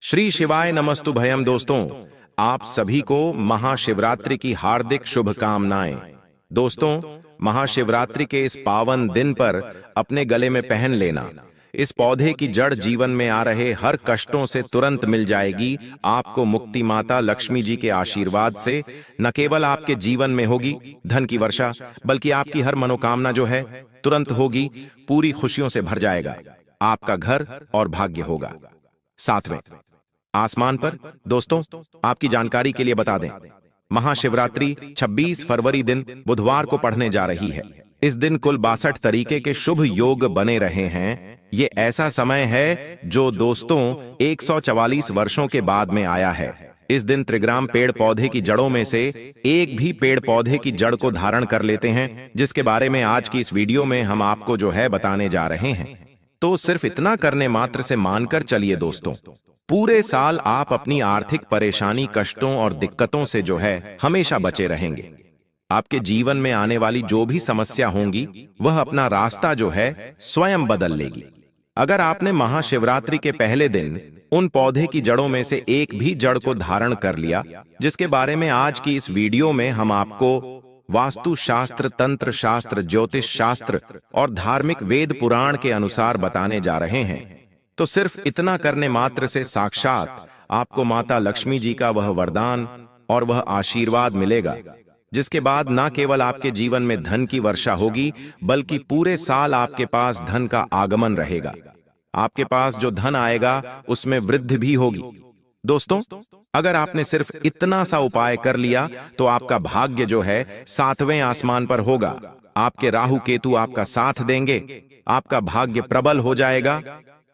श्री शिवाय नमस्तुभयम। दोस्तों, आप सभी को महाशिवरात्रि की हार्दिक शुभकामनाएं। दोस्तों, महाशिवरात्रि के इस पावन दिन पर अपने गले में पहन लेना। इस पौधे की जड़ जीवन में आ रहे हर कष्टों से तुरंत मिल जाएगी। आपको मुक्ति माता लक्ष्मी जी के आशीर्वाद से न केवल आपके जीवन में होगी धन की वर्षा, बल्कि आपकी हर मनोकामना जो है तुरंत होगी, पूरी खुशियों से भर जाएगा। आपका घर और भाग्य होगा। सातवें आसमान पर। दोस्तों, आपकी जानकारी के लिए बता दें, महाशिवरात्रि 26 फरवरी दिन बुधवार को पड़ने जा रही है। इस दिन कुल 62 तरीके के शुभ योग बने रहे हैं। ये ऐसा समय है जो दोस्तों 144 वर्षों के बाद में आया है। इस दिन त्रिग्राम पेड़ पौधे की जड़ों में से एक भी पेड़ पौधे की जड़ को धारण कर लेते हैं, जिसके बारे में आज की इस वीडियो में हम आपको जो है बताने जा रहे हैं। तो सिर्फ इतना करने मात्र से मानकर चलिए दोस्तों, पूरे साल आप अपनी आर्थिक परेशानी, कष्टों और दिक्कतों से जो है हमेशा बचे रहेंगे। आपके जीवन में आने वाली जो भी समस्या होंगी वह अपना रास्ता जो है स्वयं बदल लेगी। अगर आपने महाशिवरात्रि के पहले दिन उन पौधे की जड़ों में से एक भी जड़ को धारण कर लिया, जिसके बारे में आज की इस वीडियो में हम आपको वास्तु शास्त्र, तंत्र शास्त्र, ज्योतिष शास्त्र और धार्मिक वेद पुराण के अनुसार बताने जा रहे हैं, तो सिर्फ इतना करने मात्र से साक्षात आपको माता लक्ष्मी जी का वह वरदान और वह आशीर्वाद मिलेगा, जिसके बाद न केवल आपके जीवन में धन की वर्षा होगी, बल्कि पूरे साल आपके पास धन का आगमन रहेगा। आपके पास जो धन आएगा उसमें वृद्धि भी होगी। दोस्तों, अगर आपने सिर्फ इतना सा उपाय कर लिया तो आपका भाग्य जो है 7वें आसमान पर होगा। आपके राहु केतु आपका साथ देंगे, आपका भाग्य प्रबल हो जाएगा।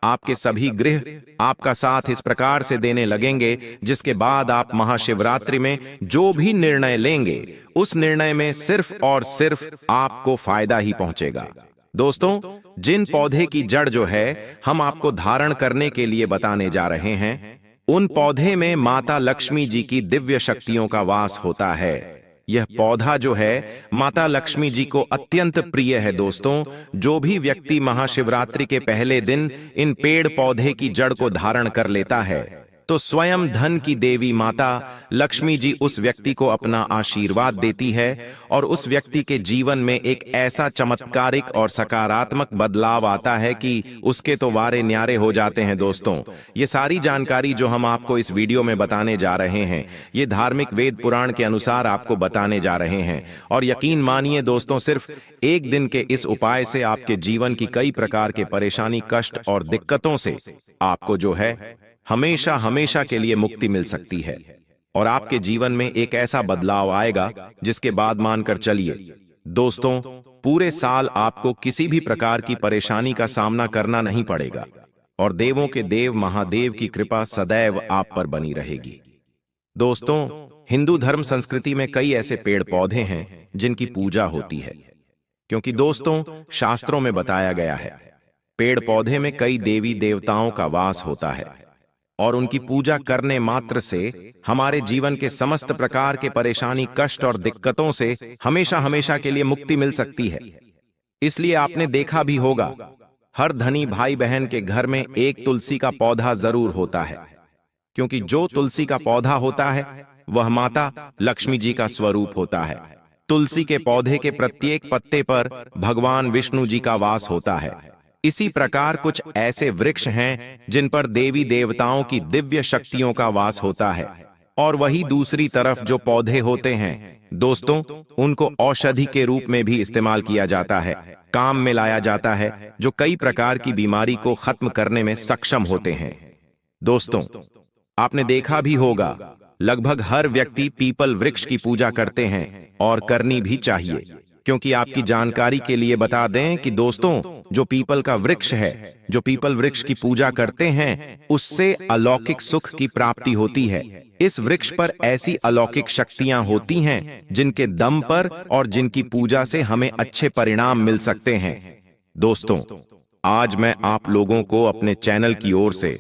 आपके सभी ग्रह आपका साथ इस प्रकार से देने लगेंगे, जिसके बाद आप महाशिवरात्रि में जो भी निर्णय लेंगे उस निर्णय में सिर्फ और सिर्फ आपको फायदा ही पहुंचेगा। दोस्तों, जिन पौधे की जड़ जो है हम आपको धारण करने के लिए बताने जा रहे हैं, उन पौधे में माता लक्ष्मी जी की दिव्य शक्तियों का वास होता है। यह पौधा जो है माता लक्ष्मी जी को अत्यंत प्रिय है। दोस्तों, जो भी व्यक्ति महाशिवरात्रि के पहले दिन इन पेड़ पौधे की जड़ को धारण कर लेता है, तो स्वयं धन की देवी माता लक्ष्मी जी उस व्यक्ति को अपना आशीर्वाद देती है और उस व्यक्ति के जीवन में एक ऐसा चमत्कारिक और सकारात्मक बदलाव आता है कि उसके तो वारे न्यारे हो जाते हैं। दोस्तों, ये सारी जानकारी जो हम आपको इस वीडियो में बताने जा रहे हैं, ये धार्मिक वेद पुराण के अनुसार आपको बताने जा रहे हैं। और यकीन मानिए दोस्तों, सिर्फ एक दिन के इस उपाय से आपके जीवन की कई प्रकार के परेशानी, कष्ट और दिक्कतों से आपको जो है हमेशा हमेशा के लिए मुक्ति मिल सकती है और आपके जीवन में एक ऐसा बदलाव आएगा जिसके बाद मानकर चलिए दोस्तों, पूरे साल आपको किसी भी प्रकार की परेशानी का सामना करना नहीं पड़ेगा और देवों के देव महादेव की कृपा सदैव आप पर बनी रहेगी। दोस्तों, हिंदू धर्म संस्कृति में कई ऐसे पेड़ पौधे हैं जिनकी पूजा होती है, क्योंकि दोस्तों शास्त्रों में बताया गया है पेड़ पौधे में कई देवी देवताओं का वास होता है और उनकी पूजा करने मात्र से हमारे जीवन के समस्त प्रकार के परेशानी, कष्ट और दिक्कतों से हमेशा हमेशा के लिए मुक्ति मिल सकती है। इसलिए आपने देखा भी होगा, हर धनी भाई बहन के घर में एक तुलसी का पौधा जरूर होता है, क्योंकि जो तुलसी का पौधा होता है वह माता लक्ष्मी जी का स्वरूप होता है। तुलसी के पौधे के प्रत्येक पत्ते पर भगवान विष्णु जी का वास होता है। इसी प्रकार कुछ ऐसे वृक्ष हैं जिन पर देवी देवताओं की दिव्य शक्तियों का वास होता है, और वही दूसरी तरफ जो पौधे होते हैं दोस्तों, उनको औषधि के रूप में भी इस्तेमाल किया जाता है, काम में लाया जाता है, जो कई प्रकार की बीमारी को खत्म करने में सक्षम होते हैं। दोस्तों, आपने देखा भी होगा, लगभग हर व्यक्ति पीपल वृक्ष की पूजा करते हैं और करनी भी चाहिए, क्योंकि आपकी जानकारी के लिए बता दें कि दोस्तों, जो पीपल का वृक्ष है, जो पीपल वृक्ष की पूजा करते हैं, उससे अलौकिक सुख की प्राप्ति होती है। इस वृक्ष पर ऐसी अलौकिक शक्तियां होती हैं जिनके दम पर और जिनकी पूजा से हमें अच्छे परिणाम मिल सकते हैं। दोस्तों, आज मैं आप लोगों को अपने चैनल की ओर से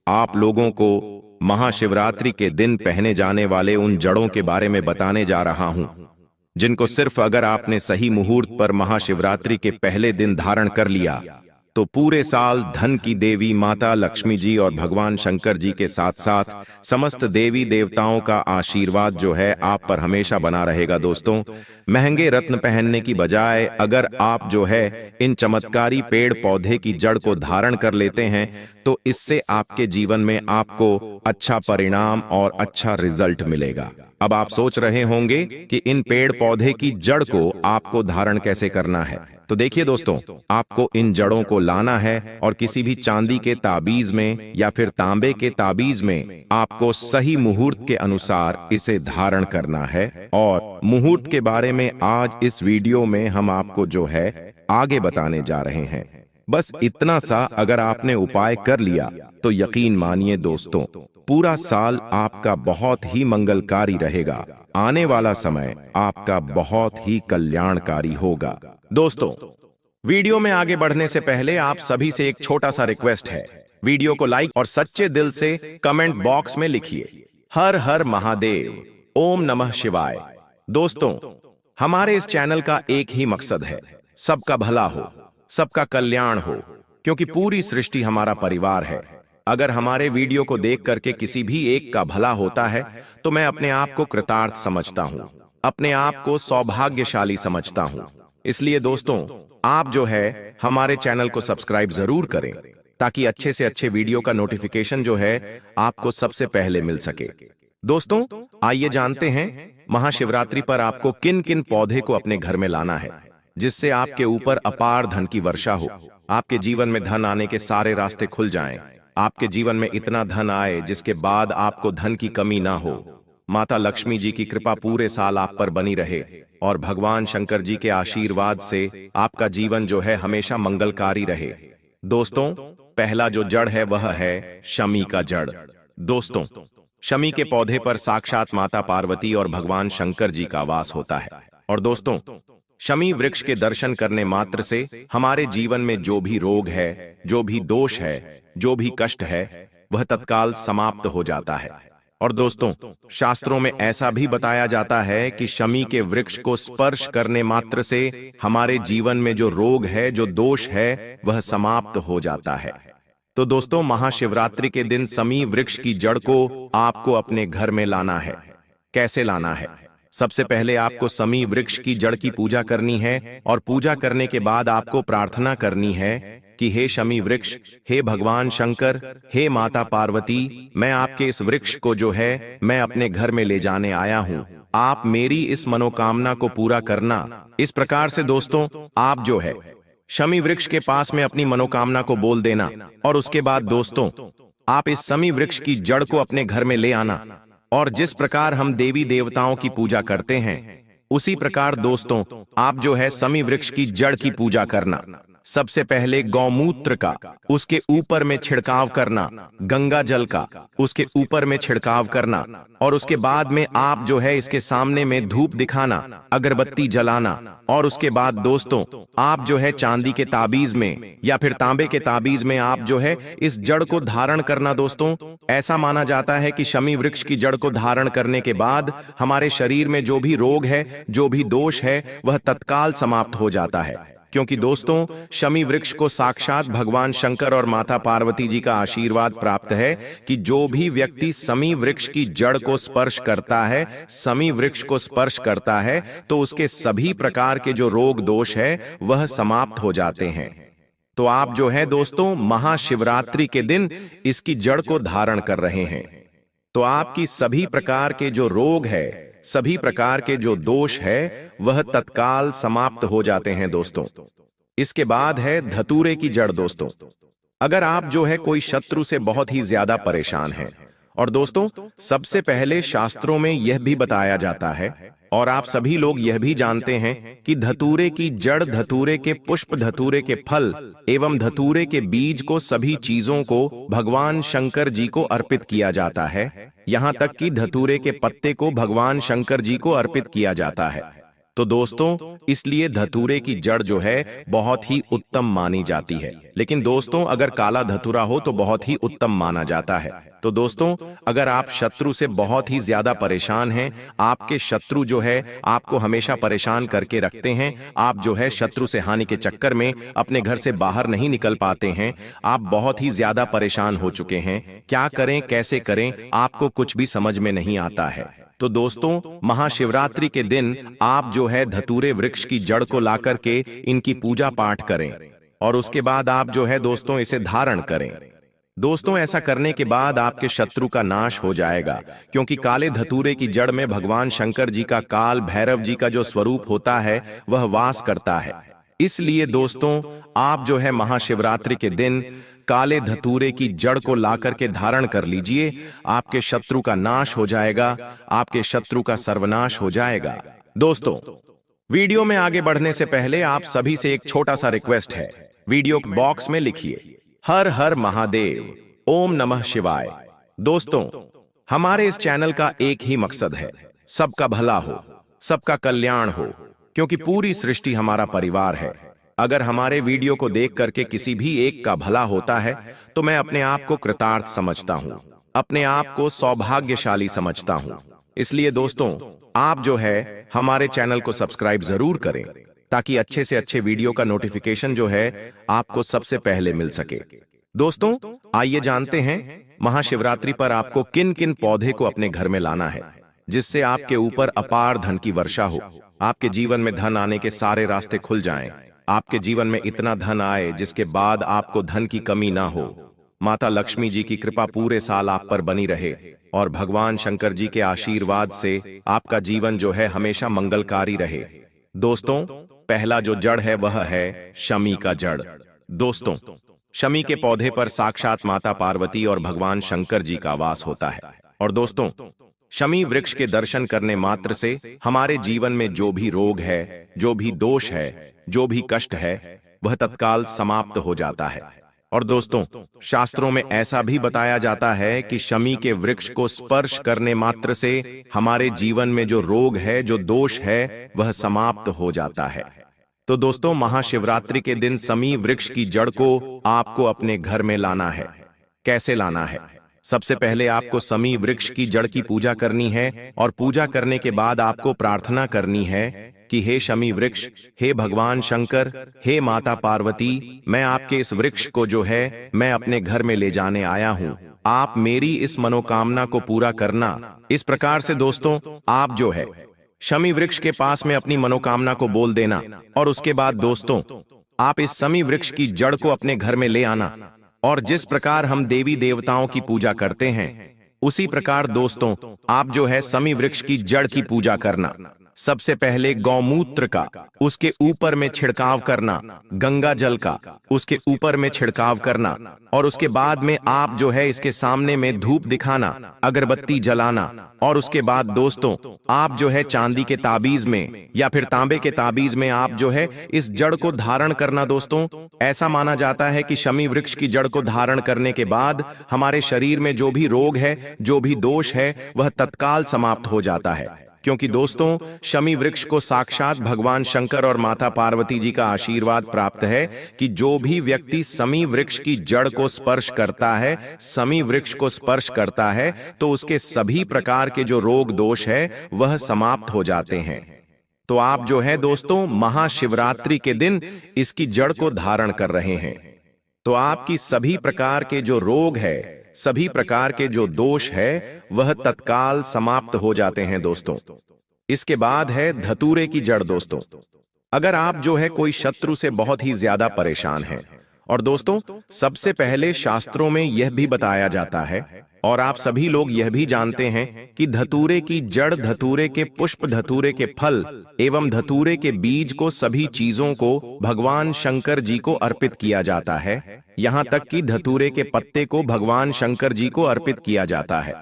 आप लोगों को महाशिवरात्रि के दिन पहने जाने वाले उन जड़ों के बारे में बताने जा रहा हूं, जिनको सिर्फ अगर आपने सही मुहूर्त पर महाशिवरात्रि के पहले दिन धारण कर लिया तो पूरे साल धन की देवी माता लक्ष्मी जी और भगवान शंकर जी के साथ साथ समस्त देवी देवताओं का आशीर्वाद जो है आप पर हमेशा बना रहेगा दोस्तों। महंगे रत्न पहनने की बजाय अगर आप जो है इन चमत्कारी पेड़ पौधे की जड़ को धारण कर लेते हैं तो इससे आपके जीवन में आपको अच्छा परिणाम और अच्छा रिजल्ट मिलेगा। अब आप सोच रहे होंगे कि इन पेड़ पौधे की जड़ को आपको धारण कैसे करना है। तो देखिए दोस्तों, आपको इन जड़ों को लाना है और किसी भी चांदी के ताबीज में या फिर तांबे के ताबीज में आपको सही मुहूर्त के अनुसार इसे धारण करना है। और मुहूर्त के बारे में आज इस वीडियो में हम आपको जो है आगे बताने जा रहे हैं। बस इतना सा अगर आपने उपाय कर लिया तो यकीन मानिए दोस्तों, पूरा साल आपका बहुत ही मंगलकारी रहेगा। आने वाला समय आपका बहुत ही कल्याणकारी होगा। दोस्तों, वीडियो में आगे बढ़ने से पहले आप सभी से एक छोटा सा रिक्वेस्ट है। वीडियो को लाइक और सच्चे दिल से कमेंट बॉक्स में लिखिए हर हर महादेव, ओम नमः शिवाय। दोस्तों, हमारे इस चैनल का एक ही मकसद है, सबका भला हो, सबका कल्याण हो, क्योंकि पूरी सृष्टि हमारा परिवार है। अगर हमारे वीडियो को देख करके किसी भी एक का भला होता है तो मैं अपने आप को कृतार्थ समझता हूं, अपने आप को सौभाग्यशाली समझता हूं। इसलिए दोस्तों, आप जो है हमारे चैनल को सब्सक्राइब जरूर करें ताकि अच्छे से अच्छे वीडियो का नोटिफिकेशन जो है आपको सबसे पहले मिल सके। दोस्तों, आइए जानते हैं महाशिवरात्रि पर आपको किन किन पौधे को अपने घर में लाना है जिससे आपके ऊपर अपार धन की वर्षा हो, आपके जीवन में धन आने के सारे रास्ते खुल जाएं, आपके जीवन में इतना धन आए जिसके बाद आपको धन की कमी ना हो, माता लक्ष्मी जी की कृपा पूरे साल आप पर बनी रहे और भगवान शंकर जी के आशीर्वाद से आपका जीवन जो है हमेशा मंगलकारी रहे। दोस्तों, पहला जो जड़ है वह है शमी का जड़। दोस्तों, शमी के पौधे पर साक्षात माता पार्वती और भगवान शंकर जी का वास होता है। और दोस्तों, शमी वृक्ष के दर्शन करने मात्र से हमारे जीवन में जो भी रोग है, जो भी दोष है, जो भी कष्ट है, वह तत्काल समाप्त हो जाता है। और दोस्तों, शास्त्रों में ऐसा भी बताया जाता है कि शमी के वृक्ष को स्पर्श करने मात्र से हमारे जीवन में जो रोग है, जो दोष है, वह समाप्त हो जाता है। तो दोस्तों, महाशिवरात्रि के दिन शमी वृक्ष की जड़ को आपको अपने घर में लाना है। कैसे लाना है? सबसे पहले आपको शमी वृक्ष की जड़ की पूजा करनी है और पूजा करने के बाद आपको प्रार्थना करनी है कि हे शमी वृक्ष, हे भगवान शंकर, हे माता पार्वती, मैं आपके इस वृक्ष को जो है मैं अपने घर में ले जाने आया हूँ, आप मेरी इस मनोकामना को पूरा करना। इस प्रकार से दोस्तों, आप जो है शमी वृक्ष के पास में अपनी मनोकामना को बोल देना और उसके बाद दोस्तों, आप इस शमी वृक्ष की जड़ को अपने घर में ले आना। और जिस प्रकार हम देवी देवताओं की पूजा करते हैं उसी प्रकार दोस्तों, आप जो है शमी वृक्ष की जड़ की पूजा करना। सबसे पहले गौमूत्र का उसके ऊपर में छिड़काव करना, गंगा जल का उसके ऊपर में छिड़काव करना, और उसके बाद में आप जो है इसके सामने में धूप दिखाना, अगरबत्ती जलाना। और उसके बाद दोस्तों, आप जो है चांदी के ताबीज में या फिर तांबे के ताबीज में आप जो है इस जड़ को धारण करना। दोस्तों, ऐसा माना जाता है कि शमी वृक्ष की जड़ को धारण करने के बाद हमारे शरीर में जो भी रोग है, जो भी दोष है, वह तत्काल समाप्त हो जाता है। क्योंकि दोस्तों, शमी वृक्ष को साक्षात भगवान शंकर और माता पार्वती जी का आशीर्वाद प्राप्त है कि जो भी व्यक्ति शमी वृक्ष की जड़ को स्पर्श करता है, शमी वृक्ष को स्पर्श करता है, तो उसके सभी प्रकार के जो रोग दोष है वह समाप्त हो जाते हैं। तो आप जो है दोस्तों, महाशिवरात्रि के दिन इसकी जड़ को धारण कर रहे हैं तो आपकी सभी प्रकार के जो रोग है, सभी प्रकार के जो दोष है, वह तत्काल समाप्त हो जाते हैं दोस्तों। इसके बाद है धतूरे की जड़। दोस्तों, अगर आप जो है कोई शत्रु से बहुत ही ज्यादा परेशान हैं, और दोस्तों सबसे पहले शास्त्रों में यह भी बताया जाता है और आप सभी लोग यह भी जानते हैं कि धतूरे की जड़, धतूरे के पुष्प, धतूरे के फल एवं धतूरे के बीज को, सभी चीजों को भगवान शंकर जी को अर्पित किया जाता है। यहाँ तक कि धतूरे के पत्ते को भगवान शंकर जी को अर्पित किया जाता है। तो दोस्तों, इसलिए धतूरे की जड़ जो है बहुत ही उत्तम मानी जाती है। लेकिन दोस्तों, अगर काला धतूरा हो तो बहुत ही उत्तम माना जाता है। तो दोस्तों, अगर आप शत्रु से बहुत ही ज्यादा परेशान हैं, आपके शत्रु जो है आपको हमेशा परेशान करके रखते हैं, आप जो है शत्रु से हानि के चक्कर में अपने घर से बाहर नहीं निकल पाते हैं, आप बहुत ही ज्यादा परेशान हो चुके हैं, क्या करें कैसे करें आपको कुछ भी समझ में नहीं आता है, तो दोस्तों, महाशिवरात्रि के दिन आप जो है धतूरे वृक्ष की जड़ को लाकर के इनकी पूजा पाठ करें और उसके बाद आप जो है दोस्तों इसे धारण करें। दोस्तों, ऐसा करने के बाद आपके शत्रु का नाश हो जाएगा, क्योंकि काले धतूरे की जड़ में भगवान शंकर जी का काल भैरव जी का जो स्वरूप होता है वह वास करता है। इसलिए दोस्तों, आप जो है महाशिवरात्रि के दिन काले धतूरे की जड़ को लाकर के धारण कर लीजिए, आपके शत्रु का नाश हो जाएगा, आपके शत्रु का सर्वनाश हो जाएगा। दोस्तों, वीडियो में आगे बढ़ने से पहले आप सभी से एक छोटा सा रिक्वेस्ट है, वीडियो बॉक्स में लिखिए हर हर महादेव, ओम नमः शिवाय। दोस्तों, हमारे इस चैनल का एक ही मकसद है, सबका भला हो, सबका कल्याण हो, क्योंकि पूरी सृष्टि हमारा परिवार है। अगर हमारे वीडियो को देख करके किसी भी एक का भला होता है तो मैं अपने आप को कृतार्थ समझता हूं, अपने आप को सौभाग्यशाली समझता हूं। इसलिए दोस्तों, आप जो है हमारे चैनल को सब्सक्राइब जरूर करें, ताकि अच्छे से अच्छे वीडियो का नोटिफिकेशन जो है आपको सबसे पहले मिल सके। दोस्तों, आइए जानते हैं महाशिवरात्रि पर आपको किन किन पौधे को अपने घर में लाना है, जिससे आपके ऊपर अपार धन की वर्षा हो, आपके जीवन में धन आने के सारे रास्ते खुल जाएं, आपके जीवन में इतना धन आए जिसके बाद आपको धन की कमी ना हो, माता लक्ष्मी जी की कृपा पूरे साल आप पर बनी रहे और भगवान शंकर जी के आशीर्वाद से आपका जीवन जो है हमेशा मंगलकारी रहे। दोस्तों, पहला जो जड़ है वह है शमी का जड़। दोस्तों, शमी के पौधे पर साक्षात माता पार्वती और भगवान शंकर जी का वास होता है। और दोस्तों, शमी वृक्ष के दर्शन करने मात्र से हमारे जीवन में जो भी रोग है, जो भी दोष है, जो भी कष्ट है, वह तत्काल समाप्त हो जाता है। और दोस्तों, शास्त्रों में ऐसा भी बताया जाता है कि शमी के वृक्ष को स्पर्श करने मात्र से हमारे जीवन में जो रोग है, जो दोष है, वह समाप्त हो जाता है। तो दोस्तों, महाशिवरात्रि के दिन शमी वृक्ष की जड़ को आपको अपने घर में लाना है। कैसे लाना है? सबसे पहले आपको शमी वृक्ष की जड़ की पूजा करनी है और पूजा करने के बाद आपको प्रार्थना करनी है कि हे शमी वृक्ष, हे भगवान शंकर, हे माता पार्वती, मैं आपके इस वृक्ष को जो है मैं अपने घर में ले जाने आया हूँ, आप मेरी इस मनोकामना को पूरा करना। इस प्रकार से दोस्तों, आप जो है शमी वृक्ष के पास में अपनी मनोकामना को बोल देना और उसके बाद दोस्तों, आप इस शमी वृक्ष की जड़ को अपने घर में ले आना और जिस प्रकार हम देवी देवताओं की पूजा करते हैं उसी प्रकार दोस्तों, आप जो है शमी वृक्ष की जड़ की पूजा करना। सबसे पहले गौमूत्र का उसके ऊपर में छिड़काव करना, गंगा जल का उसके ऊपर में छिड़काव करना और उसके बाद में आप जो है इसके सामने में धूप दिखाना, अगरबत्ती जलाना और उसके बाद दोस्तों, आप जो है चांदी के ताबीज में या फिर तांबे के ताबीज में आप जो है इस जड़ को धारण करना। दोस्तों, ऐसा माना जाता है कि शमी वृक्ष की जड़ को धारण करने के बाद हमारे शरीर में जो भी रोग है, जो भी दोष है, वह तत्काल समाप्त हो जाता है, क्योंकि दोस्तों, शमी वृक्ष को साक्षात भगवान शंकर और माता पार्वती जी का आशीर्वाद प्राप्त है कि जो भी व्यक्ति शमी वृक्ष की जड़ को स्पर्श करता है, शमी वृक्ष को स्पर्श करता है, तो उसके सभी प्रकार के जो रोग दोष है वह समाप्त हो जाते हैं। तो आप जो है दोस्तों, महाशिवरात्रि के दिन इसकी जड़ को धारण कर रहे हैं, तो आपकी सभी प्रकार के जो रोग है, सभी प्रकार के जो दोष है, वह तत्काल समाप्त हो जाते हैं। दोस्तों, इसके बाद है धतूरे की जड़। दोस्तों, अगर आप जो है कोई शत्रु से बहुत ही ज्यादा परेशान हैं, और दोस्तों, सबसे पहले शास्त्रों में यह भी बताया जाता है और आप सभी लोग यह भी जानते हैं कि धतूरे की जड़, धतूरे के पुष्प, धतूरे के फल एवं धतूरे के बीज को, सभी चीजों को भगवान शंकर जी को अर्पित किया जाता है। यहाँ तक कि धतूरे के पत्ते को भगवान शंकर जी को अर्पित किया जाता है।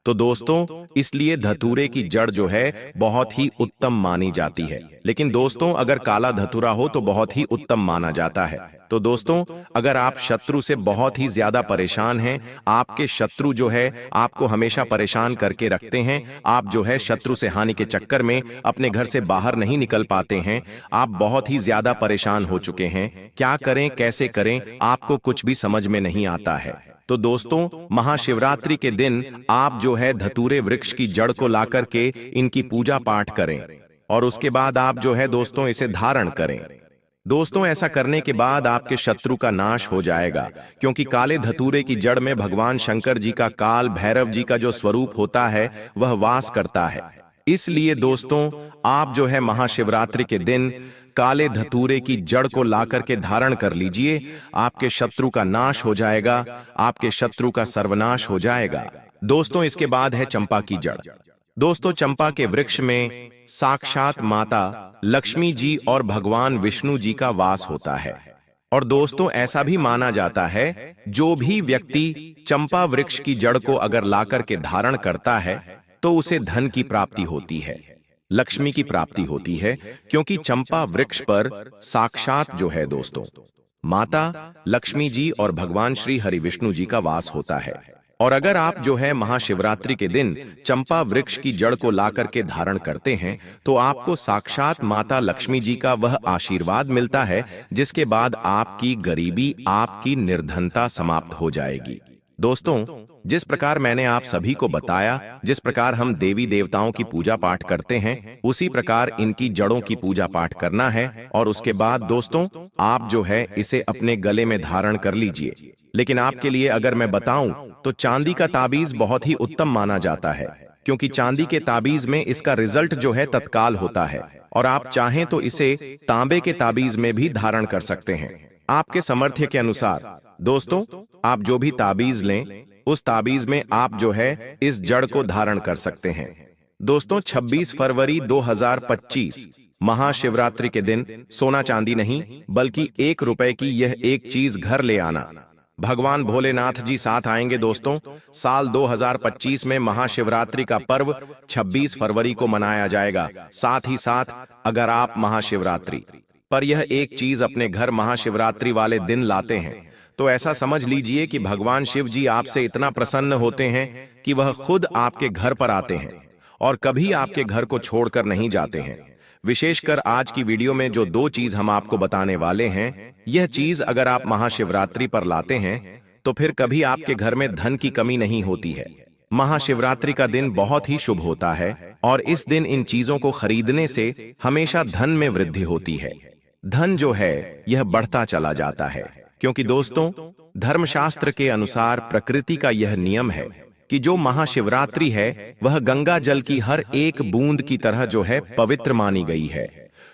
तो दोस्तों, इसलिए धतूरे की जड़ जो है बहुत ही उत्तम मानी जाती है। लेकिन दोस्तों, अगर काला धतूरा हो तो बहुत ही उत्तम माना जाता है। तो दोस्तों, अगर आप शत्रु से बहुत ही ज्यादा परेशान हैं, आपके शत्रु जो है आपको हमेशा परेशान करके रखते हैं, आप जो है शत्रु से हानि के चक्कर में अपने घर से बाहर नहीं निकल पाते हैं, आप बहुत ही ज्यादा परेशान हो चुके हैं, क्या करें कैसे करें आपको कुछ भी समझ में नहीं आता है, तो दोस्तों, महाशिवरात्रि के दिन आप जो है धतूरे वृक्ष की जड़ को ला करके इनकी पूजा पाठ करें और उसके बाद आप जो है दोस्तों इसे धारण करें। दोस्तों, ऐसा करने के बाद आपके शत्रु का नाश हो जाएगा, क्योंकि काले धतूरे की जड़ में भगवान शंकर जी का काल भैरव जी का जो स्वरूप होता है वह वास करता है। इसलिए दोस्तों, आप जो है महाशिवरात्रि के दिन काले धतूरे की जड़ को लाकर के धारण कर लीजिए। आपके शत्रु का नाश हो जाएगा, आपके शत्रु का सर्वनाश हो जाएगा। दोस्तों, इसके बाद है चंपा की जड़। दोस्तों, चंपा के वृक्ष में साक्षात माता लक्ष्मी जी और भगवान विष्णु जी का वास होता है। और दोस्तों, ऐसा भी माना जाता है जो भी व्यक्ति चंपा वृक्ष की जड़ को अगर लाकर के धारण करता है तो उसे धन की प्राप्ति होती है, लक्ष्मी की प्राप्ति होती है, क्योंकि चंपा वृक्ष पर साक्षात जो है दोस्तों माता लक्ष्मी जी और भगवान श्री हरि विष्णु जी का वास होता है। और अगर आप जो है महाशिवरात्रि के दिन चंपा वृक्ष की जड़ को लाकर के धारण करते हैं तो आपको साक्षात माता लक्ष्मी जी का वह आशीर्वाद मिलता है, जिसके बाद आपकी गरीबी, आपकी निर्धनता समाप्त हो जाएगी। दोस्तों, जिस प्रकार मैंने आप सभी को बताया, जिस प्रकार हम देवी देवताओं की पूजा पाठ करते हैं, उसी प्रकार इनकी जड़ों की पूजा पाठ करना है। और उसके बाद दोस्तों, आप जो है इसे अपने गले में धारण कर लीजिए। लेकिन आपके लिए अगर मैं बताऊं तो चांदी का ताबीज बहुत ही उत्तम माना जाता है, क्योंकि चांदी के ताबीज में इसका रिजल्ट जो है तत्काल होता है। और आप चाहें तो इसे तांबे के ताबीज में भी धारण कर सकते हैं, आपके सामर्थ्य के अनुसार। दोस्तों, आप जो भी ताबीज लें उस ताबीज में आप जो है इस जड़ को धारण कर सकते हैं। दोस्तों, 26 फरवरी 2025 महाशिवरात्रि के दिन सोना चांदी नहीं बल्कि 1 रुपए की यह एक चीज घर ले आना। भगवान भोलेनाथ जी साथ आएंगे। दोस्तों, साल 2025 में महाशिवरात्रि का पर्व 26 फरवरी को मनाया जाएगा। साथ ही साथ अगर आप महाशिवरात्रि पर यह एक चीज अपने घर महाशिवरात्रि वाले दिन लाते हैं तो ऐसा समझ लीजिए कि भगवान शिव जी आपसे इतना प्रसन्न होते हैं कि वह खुद आपके घर पर आते हैं और कभी आपके घर को छोड़कर नहीं जाते हैं। विशेषकर आज की वीडियो में जो 2 चीज हम आपको बताने वाले हैं, यह चीज अगर आप महाशिवरात्रि पर लाते हैं तो फिर कभी आपके घर में धन की कमी नहीं होती है। महाशिवरात्रि का दिन बहुत ही शुभ होता है और इस दिन इन चीजों को खरीदने से हमेशा धन में वृद्धि होती है। धन जो है यह बढ़ता चला जाता है, क्योंकि दोस्तों, धर्मशास्त्र के अनुसार प्रकृति का यह नियम है कि जो महाशिवरात्रि है वह गंगा जल की हर एक बूंद की तरह जो है पवित्र मानी गई है,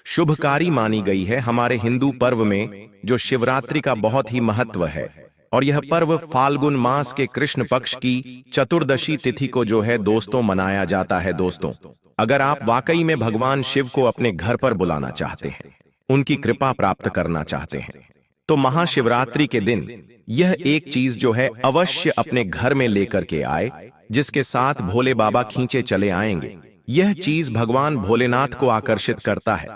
शुभकारी मानी गई है। हमारे हिंदू पर्व में जो शिवरात्रि का बहुत ही महत्व है और यह पर्व फाल्गुन मास के कृष्ण पक्ष की चतुर्दशी तिथि को जो है दोस्तों मनाया जाता है। दोस्तों, अगर आप वाकई में भगवान शिव को अपने घर पर बुलाना चाहते हैं, उनकी कृपा प्राप्त करना चाहते हैं, तो महाशिवरात्रि के दिन यह एक चीज जो है अवश्य अपने घर में लेकर के आए, जिसके साथ भोले बाबा खींचे चले आएंगे। यह चीज भगवान भोलेनाथ को आकर्षित करता है।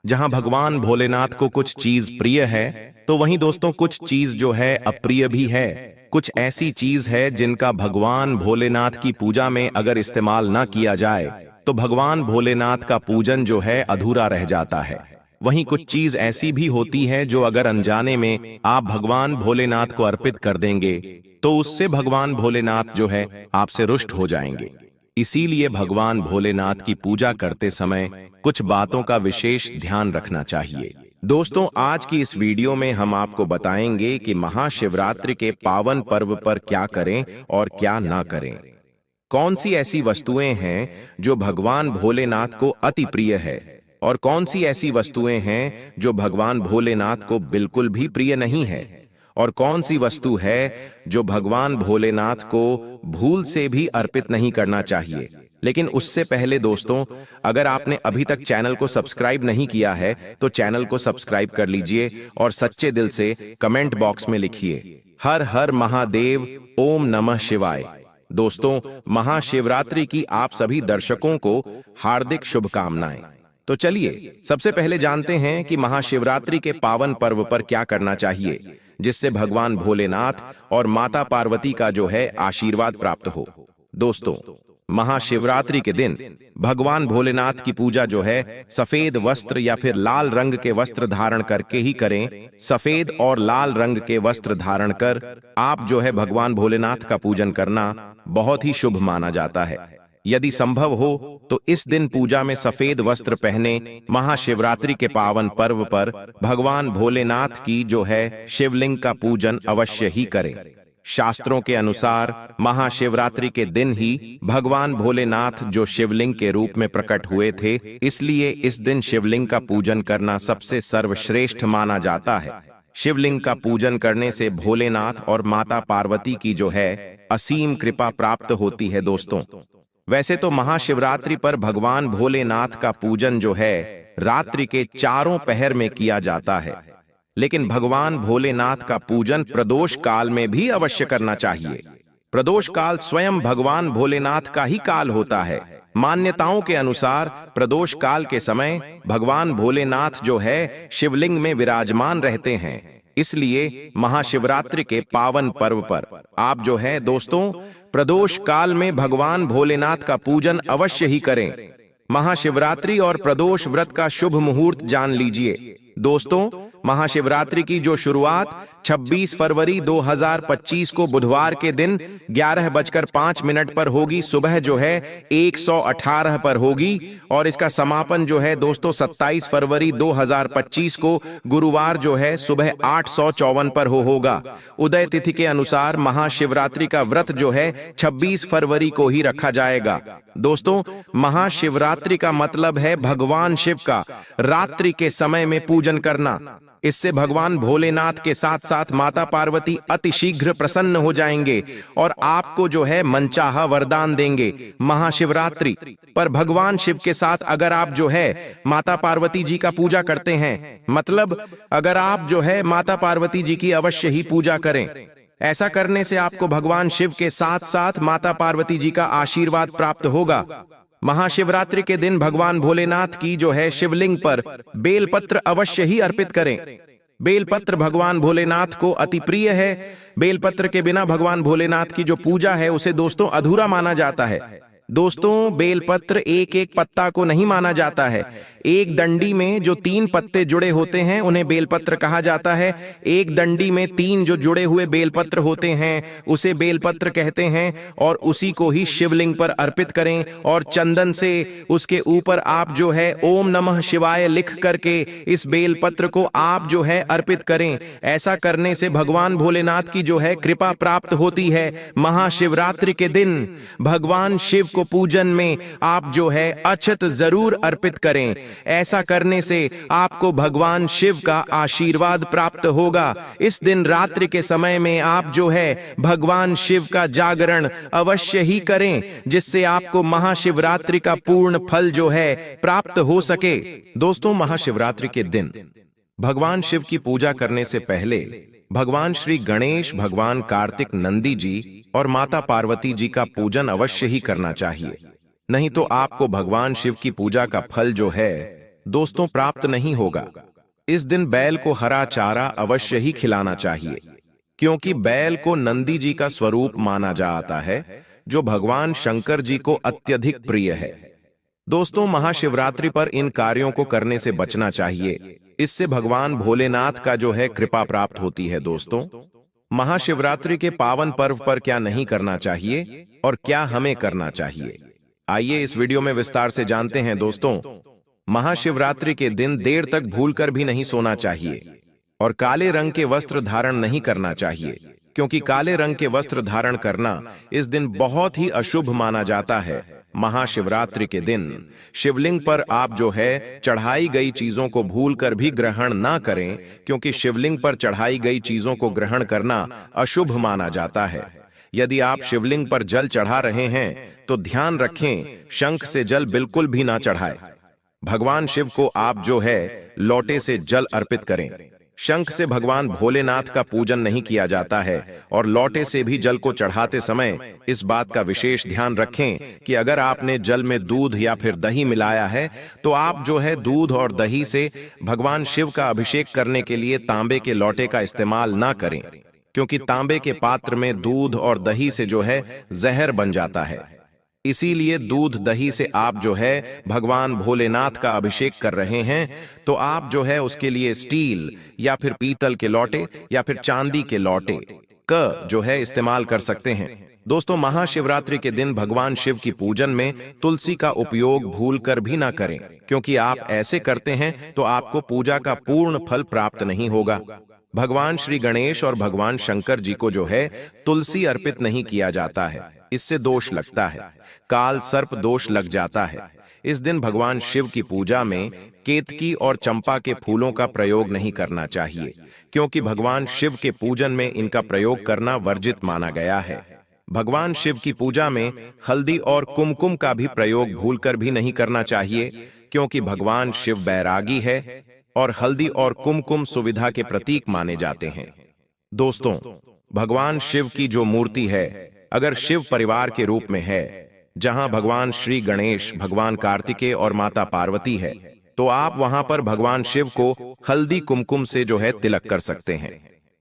जहां भगवान भोलेनाथ को कुछ चीज प्रिय है तो वहीं दोस्तों कुछ चीज जो है अप्रिय भी है। कुछ ऐसी चीज है जिनका भगवान भोलेनाथ की पूजा में अगर इस्तेमाल ना किया जाए तो भगवान भोलेनाथ का पूजन जो है अधूरा रह जाता है। वहीं कुछ चीज ऐसी भी होती है जो अगर अनजाने में आप भगवान भोलेनाथ को अर्पित कर देंगे तो उससे भगवान भोलेनाथ जो है आपसे रुष्ट हो जाएंगे। इसीलिए भगवान भोलेनाथ की पूजा करते समय कुछ बातों का विशेष ध्यान रखना चाहिए। दोस्तों, आज की इस वीडियो में हम आपको बताएंगे कि महाशिवरात्रि के पावन पर्व पर क्या करें और क्या ना करें। कौन सी ऐसी वस्तुएं हैं जो भगवान भोलेनाथ को अति प्रिय है और कौन सी ऐसी वस्तुएं हैं जो भगवान भोलेनाथ को बिल्कुल भी प्रिय नहीं है, और कौन सी वस्तु है जो भगवान भोलेनाथ को भूल से भी अर्पित नहीं करना चाहिए। लेकिन उससे पहले दोस्तों, अगर आपने अभी तक चैनल को सब्सक्राइब नहीं किया है तो चैनल को सब्सक्राइब कर लीजिए और सच्चे दिल से कमेंट बॉक्स में लिखिए हर हर महादेव, ओम नमः शिवाय। दोस्तों, महाशिवरात्रि की आप सभी दर्शकों को हार्दिक शुभकामनाएं। तो चलिए सबसे पहले जानते हैं कि महाशिवरात्रि के पावन पर्व पर क्या करना चाहिए जिससे भगवान भोलेनाथ और माता पार्वती का जो है आशीर्वाद प्राप्त हो। दोस्तों, महाशिवरात्रि के दिन भगवान भोलेनाथ की पूजा जो है सफेद वस्त्र या फिर लाल रंग के वस्त्र धारण करके ही करें। सफेद और लाल रंग के वस्त्र धारण कर आप जो है भगवान भोलेनाथ का पूजन करना बहुत ही शुभ माना जाता है। यदि संभव हो तो इस दिन पूजा में सफेद वस्त्र पहने महाशिवरात्रि के पावन पर्व पर भगवान भोलेनाथ की जो है शिवलिंग का पूजन अवश्य ही करें। शास्त्रों के अनुसार महाशिवरात्रि के दिन ही भगवान भोलेनाथ जो शिवलिंग के रूप में प्रकट हुए थे, इसलिए इस दिन शिवलिंग का पूजन करना सबसे सर्वश्रेष्ठ माना जाता है। शिवलिंग का पूजन करने से भोलेनाथ और माता पार्वती की जो है असीम कृपा प्राप्त होती है। दोस्तों, वैसे तो महाशिवरात्रि पर भगवान भोलेनाथ का पूजन जो है रात्रि के चारों पहर में किया जाता है, लेकिन भगवान भोलेनाथ का पूजन प्रदोष काल में भी अवश्य करना चाहिए। प्रदोष काल स्वयं भगवान भोलेनाथ का ही काल होता है। मान्यताओं के अनुसार प्रदोष काल के समय भगवान भोलेनाथ जो है शिवलिंग में विराजमान रहते हैं, इसलिए महाशिवरात्रि के पावन पर्व पर आप जो है दोस्तों प्रदोष काल में भगवान भोलेनाथ का पूजन अवश्य ही करें। महाशिवरात्रि और प्रदोष व्रत का शुभ मुहूर्त जान लीजिए। दोस्तों, महाशिवरात्रि की जो शुरुआत 26 फरवरी 2025 को बुधवार के दिन 11:05 पर होगी, सुबह जो है 118 पर होगी, और इसका समापन जो है दोस्तों 27 फरवरी 2025 को गुरुवार जो है सुबह 854 पर होगा। उदय तिथि के अनुसार महाशिवरात्रि का व्रत जो है 26 फरवरी को ही रखा जाएगा। दोस्तों, महाशिवरात्रि का मतलब है भगवान शिव का रात्रि के समय में पूजन करना। इससे भगवान भोलेनाथ के साथ साथ माता पार्वती अति शीघ्र प्रसन्न हो जाएंगे और आपको जो है मनचाहा वरदान देंगे। महाशिवरात्रि पर भगवान शिव के साथ अगर आप जो है माता पार्वती जी का पूजा करते हैं, मतलब अगर आप जो है माता पार्वती जी की अवश्य ही पूजा करें। ऐसा करने से आपको भगवान शिव के साथ साथ माता पार्वती जी का आशीर्वाद प्राप्त होगा। महाशिवरात्रि के दिन भगवान भोलेनाथ की जो है शिवलिंग पर बेलपत्र अवश्य ही अर्पित करें। बेलपत्र भगवान भोलेनाथ को अति प्रिय है। बेलपत्र के बिना भगवान भोलेनाथ की जो पूजा है उसे दोस्तों अधूरा माना जाता है। दोस्तों, बेलपत्र एक एक पत्ता को नहीं माना जाता है। एक डंडी में जो 3 पत्ते जुड़े होते हैं उन्हें बेलपत्र कहा जाता है। एक डंडी में 3 जो जुड़े हुए बेलपत्र होते हैं उसे बेलपत्र कहते हैं, और उसी को ही शिवलिंग पर अर्पित करें और चंदन से उसके ऊपर आप जो है ओम नमः शिवाय लिख करके इस बेलपत्र को आप जो है अर्पित करें। ऐसा करने से भगवान भोलेनाथ की जो है कृपा प्राप्त होती है। महाशिवरात्रि के दिन भगवान शिव को पूजन में आप जो है अक्षत जरूर अर्पित करें। ऐसा करने से आपको भगवान शिव का आशीर्वाद प्राप्त होगा। इस दिन रात्रि के समय में आप जो है भगवान शिव का जागरण अवश्य ही करें, जिससे आपको महाशिवरात्रि का पूर्ण फल जो है प्राप्त हो सके। दोस्तों, महाशिवरात्रि के दिन भगवान शिव की पूजा करने से पहले भगवान श्री गणेश, भगवान कार्तिक, नंदी जी और माता पार्वती जी का पूजन अवश्य ही करना चाहिए। नहीं तो आपको भगवान शिव की पूजा का फल जो है दोस्तों प्राप्त नहीं होगा। इस दिन बैल को हरा चारा अवश्य ही खिलाना चाहिए, क्योंकि बैल को नंदी जी का स्वरूप माना जाता है, जो भगवान शंकर जी को अत्यधिक प्रिय है। दोस्तों, महाशिवरात्रि पर इन कार्यों को करने से बचना चाहिए। इससे भगवान भोलेनाथ का जो है कृपा प्राप्त होती है। दोस्तों, महाशिवरात्रि के पावन पर्व पर क्या नहीं करना चाहिए और क्या हमें करना चाहिए, आइए इस वीडियो में विस्तार से जानते हैं। दोस्तों, महाशिवरात्रि के दिन देर तक भूलकर भी नहीं सोना चाहिए और काले रंग के वस्त्र धारण नहीं करना चाहिए, क्योंकि काले रंग के वस्त्र धारण करना इस दिन बहुत ही अशुभ माना जाता है। महाशिवरात्रि के दिन शिवलिंग पर आप जो है चढ़ाई गई चीजों को भूलकर भी ग्रहण ना करें, क्योंकि शिवलिंग पर चढ़ाई गई चीजों को ग्रहण करना अशुभ माना जाता है। यदि आप शिवलिंग पर जल चढ़ा रहे हैं तो ध्यान रखें, शंख से जल बिल्कुल भी ना चढ़ाएं। भगवान शिव को आप जो है लोटे से जल अर्पित करें। शंख से भगवान भोलेनाथ का पूजन नहीं किया जाता है, और लोटे से भी जल को चढ़ाते समय इस बात का विशेष ध्यान रखें कि अगर आपने जल में दूध या फिर दही मिलाया है तो आप जो है दूध और दही से भगवान शिव का अभिषेक करने के लिए तांबे के लोटे का इस्तेमाल ना करें, क्योंकि तांबे के पात्र में दूध और दही से जो है जहर बन जाता है। इसीलिए दूध दही से आप जो है भगवान भोलेनाथ का अभिषेक कर रहे हैं, तो आप जो है उसके लिए स्टील या फिर पीतल के लोटे या फिर चांदी के लोटे का जो है इस्तेमाल कर सकते हैं। दोस्तों, महाशिवरात्रि के दिन भगवान शिव की पूजन में तुलसी का उपयोग भूलकर भी ना करें, क्योंकि आप ऐसे करते हैं तो आपको पूजा का पूर्ण फल प्राप्त नहीं होगा। भगवान श्री गणेश और भगवान शंकर जी को जो है तुलसी अर्पित नहीं किया जाता है, इससे दोष लगता है, काल सर्प दोष लग जाता है। इस दिन भगवान शिव की पूजा में केतकी और चंपा के फूलों का प्रयोग नहीं करना चाहिए, क्योंकि भगवान शिव के पूजन में इनका प्रयोग करना वर्जित माना गया है। भगवान शिव की पूजा में हल्दी और कुमकुम का भी प्रयोग भूलकर भी नहीं करना चाहिए, क्योंकि भगवान शिव बैरागी है और हल्दी और कुमकुम सुविधा के प्रतीक माने जाते हैं। दोस्तों, भगवान शिव की जो मूर्ति है, अगर शिव परिवार के रूप में है, जहां भगवान श्री गणेश, भगवान कार्तिकेय और माता पार्वती है, तो आप वहां पर भगवान शिव को हल्दी कुमकुम से जो है तिलक कर सकते हैं।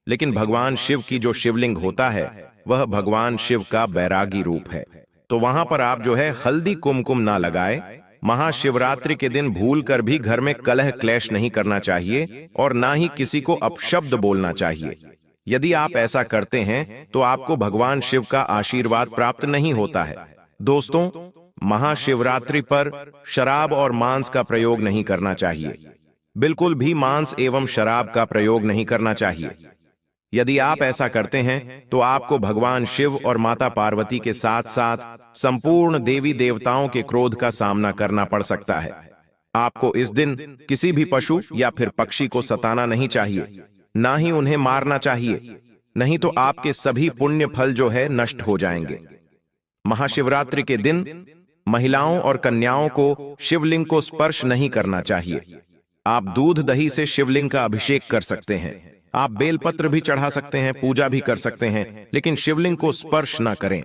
लेकिन भगवान शिव की जो शिवलिंग होता है वह भगवान शिव का बैरागी रूप है, तो वहां पर आप जो है हल्दी कुमकुम ना लगाए। महाशिवरात्रि के दिन भूल कर भी घर में कलह क्लेश नहीं करना चाहिए और ना ही किसी को अपशब्द बोलना चाहिए। यदि आप ऐसा करते हैं तो आपको भगवान शिव का आशीर्वाद प्राप्त नहीं होता है। दोस्तों, महाशिवरात्रि पर शराब और मांस का प्रयोग नहीं करना चाहिए, बिल्कुल भी मांस एवं शराब का प्रयोग नहीं करना चाहिए। यदि आप ऐसा करते हैं तो आपको भगवान शिव और माता पार्वती के साथ साथ संपूर्ण देवी देवताओं के क्रोध का सामना करना पड़ सकता है। आपको इस दिन किसी भी पशु या फिर पक्षी को सताना नहीं चाहिए, ना ही उन्हें मारना चाहिए, नहीं तो आपके सभी पुण्य फल जो है नष्ट हो जाएंगे। महाशिवरात्रि के दिन महिलाओं और कन्याओं को शिवलिंग को स्पर्श नहीं करना चाहिए। आप दूध दही से शिवलिंग का अभिषेक कर सकते हैं, आप बेलपत्र भी चढ़ा सकते हैं, पूजा भी कर सकते हैं, लेकिन शिवलिंग को स्पर्श ना करें।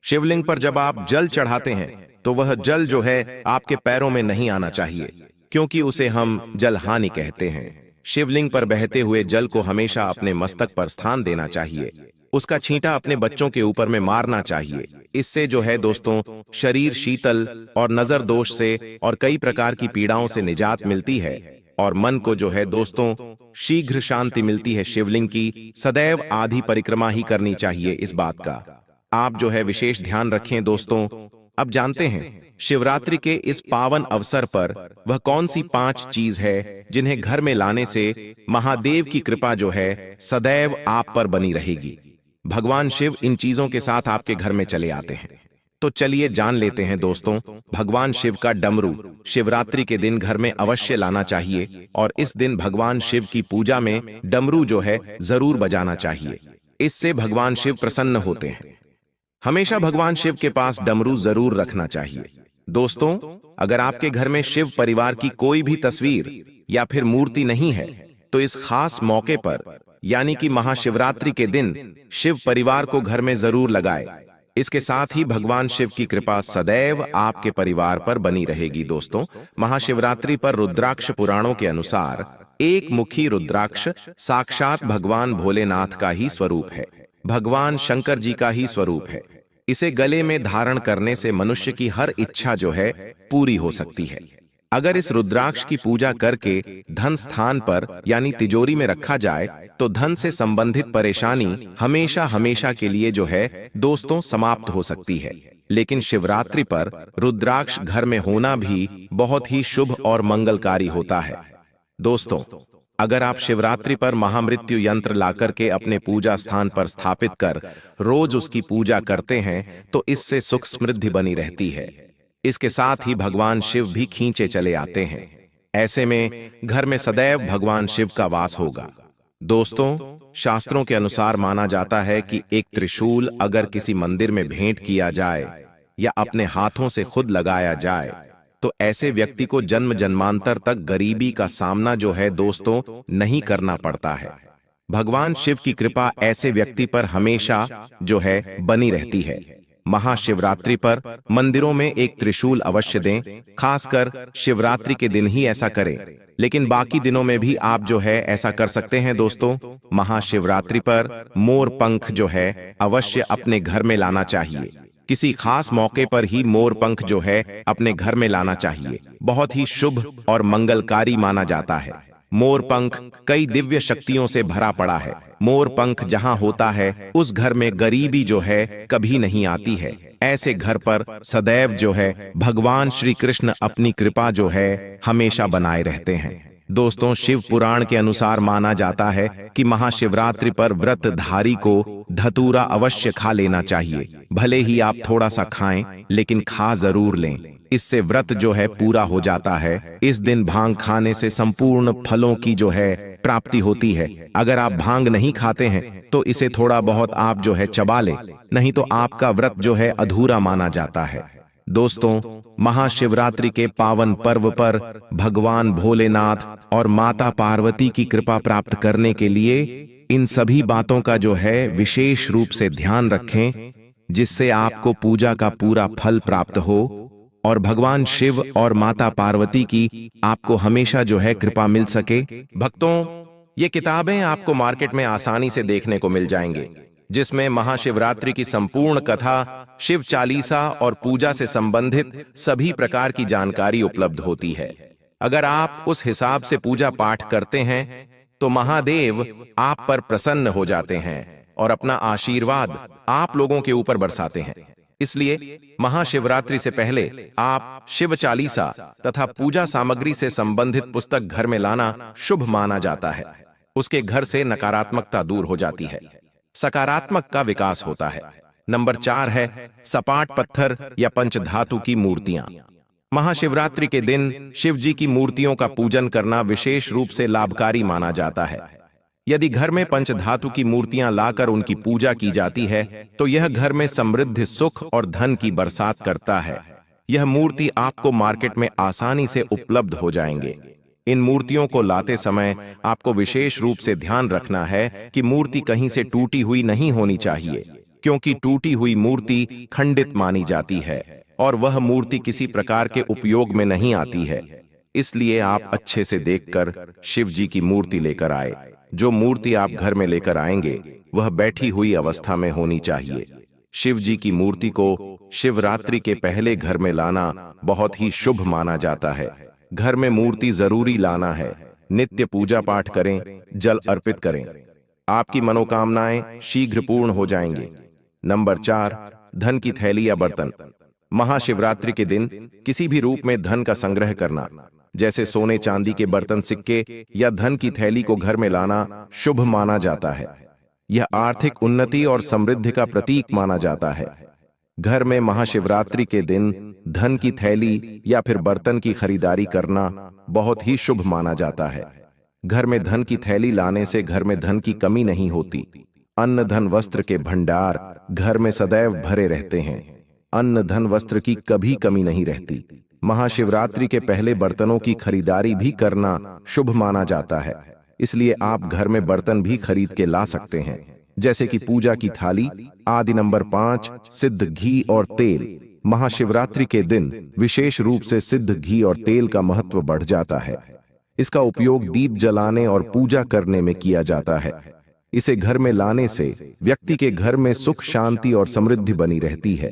शिवलिंग पर जब आप जल चढ़ाते हैं तो वह जल जो है आपके पैरों में नहीं आना चाहिए, क्योंकि उसे हम जलहानि कहते हैं। शिवलिंग पर बहते हुए जल को हमेशा अपने मस्तक पर स्थान देना चाहिए, उसका छींटा अपने बच्चों के ऊपर में मारना चाहिए। इससे जो है दोस्तों शरीर शीतल और नजर दोष से और कई प्रकार की पीड़ाओं से निजात मिलती है और मन को जो है दोस्तों शीघ्र शांति मिलती है। शिवलिंग की सदैव आधी परिक्रमा ही करनी चाहिए, इस बात का आप जो है विशेष ध्यान रखें। दोस्तों, अब जानते हैं शिवरात्रि के इस पावन अवसर पर वह कौन सी 5 चीज है जिन्हें घर में लाने से महादेव की कृपा जो है सदैव आप पर बनी रहेगी। भगवान शिव इन चीजों के साथ आपके घर में चले आते हैं, तो चलिए जान लेते हैं। दोस्तों, भगवान शिव का डमरू शिवरात्रि के दिन घर में अवश्य लाना चाहिए और इस दिन भगवान शिव की पूजा में डमरू जो है जरूर बजाना चाहिए, इससे भगवान शिव प्रसन्न होते हैं। हमेशा भगवान शिव के पास डमरू जरूर रखना चाहिए। दोस्तों, अगर आपके घर में शिव परिवार की कोई भी तस्वीर या फिर मूर्ति नहीं है, तो इस खास मौके पर यानी कि महाशिवरात्रि के दिन शिव परिवार को घर में जरूर लगाए। इसके साथ ही भगवान शिव की कृपा सदैव आपके परिवार पर बनी रहेगी। दोस्तों, महाशिवरात्रि पर रुद्राक्ष पुराणों के अनुसार एक मुखी रुद्राक्ष साक्षात भगवान भोलेनाथ का ही स्वरूप है, भगवान शंकर जी का ही स्वरूप है। इसे गले में धारण करने से मनुष्य की हर इच्छा जो है पूरी हो सकती है। अगर इस रुद्राक्ष की पूजा करके धन स्थान पर यानी तिजोरी में रखा जाए तो धन से संबंधित परेशानी हमेशा हमेशा के लिए जो है दोस्तों समाप्त हो सकती है। लेकिन शिवरात्रि पर रुद्राक्ष घर में होना भी बहुत ही शुभ और मंगलकारी होता है। दोस्तों, अगर आप शिवरात्रि पर महामृत्यु यंत्र लाकर के अपने पूजा स्थान पर स्थापित कर रोज उसकी पूजा करते हैं तो इससे सुख समृद्धि बनी रहती है। इसके साथ ही भगवान शिव भी खींचे चले आते हैं। ऐसे में घर में सदैव भगवान शिव का वास होगा। दोस्तों, शास्त्रों के अनुसार माना जाता है कि एक त्रिशूल अगर किसी मंदिर में भेंट किया जाए या अपने हाथों से खुद लगाया जाए तो ऐसे व्यक्ति को जन्म जन्मांतर तक गरीबी का सामना जो है दोस्तों नहीं करना पड़ता है। भगवान शिव की कृपा ऐसे व्यक्ति पर हमेशा जो है बनी रहती है। महाशिवरात्रि पर मंदिरों में एक त्रिशूल अवश्य दें, खासकर शिवरात्रि के दिन ही ऐसा करें, लेकिन बाकी दिनों में भी आप जो है ऐसा कर सकते हैं। दोस्तों, महाशिवरात्रि पर मोर पंख जो है अवश्य अपने घर में लाना चाहिए। किसी खास मौके पर ही मोर पंख जो है अपने घर में लाना चाहिए। बहुत ही शुभ और मंगलकारी माना जाता है। मोर पंख कई दिव्य शक्तियों से भरा पड़ा है। मोर पंख जहां होता है उस घर में गरीबी जो है कभी नहीं आती है। ऐसे घर पर सदैव जो है भगवान श्री कृष्ण अपनी कृपा जो है हमेशा बनाए रहते हैं। दोस्तों, शिव पुराण के अनुसार माना जाता है कि महाशिवरात्रि पर व्रतधारी को धतूरा अवश्य खा लेना चाहिए। भले ही आप थोड़ा सा खाएं, लेकिन खा जरूर लें। इससे व्रत जो है पूरा हो जाता है। इस दिन भांग खाने से संपूर्ण फलों की जो है प्राप्ति होती है। अगर आप भांग नहीं खाते हैं तो इसे थोड़ा बहुत आप जो है चबा लें, नहीं तो आपका व्रत जो है अधूरा माना जाता है। दोस्तों, महाशिवरात्रि के पावन पर्व पर भगवान भोलेनाथ और माता पार्वती की कृपा प्राप्त करने के लिए इन सभी बातों का जो है विशेष रूप से ध्यान रखें, जिससे आपको पूजा का पूरा फल प्राप्त हो और भगवान शिव और माता पार्वती की आपको हमेशा जो है कृपा मिल सके। भक्तों, ये किताबें आपको मार्केट में आसानी से देखने को मिल जाएंगे, जिसमें महाशिवरात्रि की संपूर्ण कथा, शिव चालीसा और पूजा से संबंधित सभी प्रकार की जानकारी उपलब्ध होती है। अगर आप उस हिसाब से पूजा पाठ करते हैं तो महादेव आप पर प्रसन्न हो जाते हैं और अपना आशीर्वाद आप लोगों के ऊपर बरसाते हैं। इसलिए महाशिवरात्रि से पहले आप शिव चालीसा तथा पूजा सामग्री से संबंधित पुस्तक घर में लाना शुभ माना जाता है। उसके घर से नकारात्मकता दूर हो जाती है, सकारात्मक का विकास होता है। नंबर 4 है सपाट पत्थर या पंचधातु की मूर्तियां। महाशिवरात्रि के दिन शिव जी की मूर्तियों का पूजन करना विशेष रूप से लाभकारी माना जाता है। यदि घर में पंचधातु की मूर्तियां लाकर उनकी पूजा की जाती है तो यह घर में समृद्धि, सुख और धन की बरसात करता है। यह मूर्ति आपको मार्केट में आसानी से उपलब्ध हो जाएंगे। इन मूर्तियों को लाते समय आपको विशेष रूप से ध्यान रखना है कि मूर्ति कहीं से टूटी हुई नहीं होनी चाहिए, क्योंकि टूटी हुई मूर्ति खंडित मानी जाती है और वह मूर्ति किसी प्रकार के उपयोग में नहीं आती है। इसलिए आप अच्छे से देखकर शिव जी की मूर्ति लेकर आए। जो मूर्ति आप घर में लेकर आएंगे वह बैठी हुई अवस्था में होनी चाहिए। शिव जी की मूर्ति को शिवरात्रि के पहले घर में लाना बहुत ही शुभ माना जाता है। घर में मूर्ति जरूरी लाना है। नित्य पूजा पाठ करें, जल अर्पित करें, आपकी मनोकामनाएं शीघ्र पूर्ण हो जाएंगे। नंबर 4, धन की थैली या बर्तन। महाशिवरात्रि के दिन किसी भी रूप में धन का संग्रह करना, जैसे सोने चांदी के बर्तन, सिक्के या धन की थैली को घर में लाना शुभ माना जाता है। यह आर्थिक उन्नति और समृद्धि का प्रतीक माना जाता है। घर में महाशिवरात्रि के दिन धन की थैली या फिर बर्तन की खरीदारी करना बहुत ही शुभ माना जाता है। घर में धन की थैली लाने से घर में धन की कमी नहीं होती। अन्न, धन, वस्त्र के भंडार घर में सदैव भरे रहते हैं। अन्न, धन, वस्त्र की कभी कमी नहीं रहती। महाशिवरात्रि के पहले बर्तनों की खरीदारी भी करना शुभ माना जाता है। इसलिए आप घर में बर्तन भी खरीद के ला सकते हैं, जैसे कि पूजा की थाली आदि। नंबर 5, सिद्ध घी और तेल। महाशिवरात्रि के दिन विशेष रूप से सिद्ध घी और तेल का महत्व बढ़ जाता है। इसका उपयोग दीप जलाने और पूजा करने में किया जाता है। इसे घर में लाने से व्यक्ति के घर में सुख, शांति और समृद्धि बनी रहती है।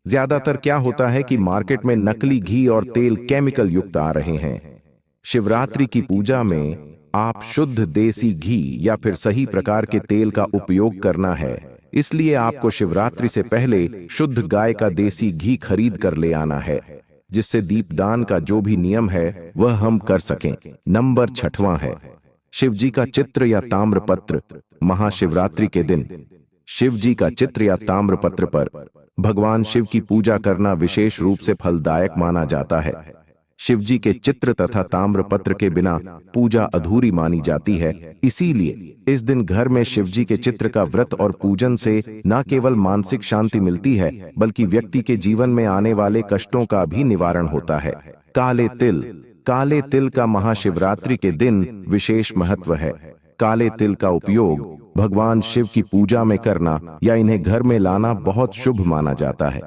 ज्यादातर क्या होता है कि मार्केट में नकली घी और तेल केमिकल युक्त आ रहे हैं। शिवरात्रि की पूजा में आप शुद्ध देसी घी या फिर सही प्रकार के तेल का उपयोग करना है। इसलिए आपको शिवरात्रि से पहले शुद्ध गाय का देसी घी खरीद कर ले आना है, जिससे दीपदान का जो भी नियम है वह हम कर सकें। नंबर 6वां है शिव जी का चित्र या ताम्रपत्र। महाशिवरात्रि के दिन शिव जी का चित्र या ताम्रपत्र पर भगवान शिव की पूजा करना विशेष रूप से फलदायक माना जाता है। शिव जी के चित्र तथा ताम्रपत्र के बिना पूजा अधूरी मानी जाती है। इसीलिए इस दिन घर में शिव जी के चित्र का व्रत और पूजन से न केवल मानसिक शांति मिलती है, बल्कि व्यक्ति के जीवन में आने वाले कष्टों का भी निवारण होता है। काले तिल। काले तिल का महाशिवरात्रि के दिन विशेष महत्व है। काले तिल का उपयोग भगवान शिव की पूजा में करना या इन्हें घर में लाना बहुत शुभ माना जाता है।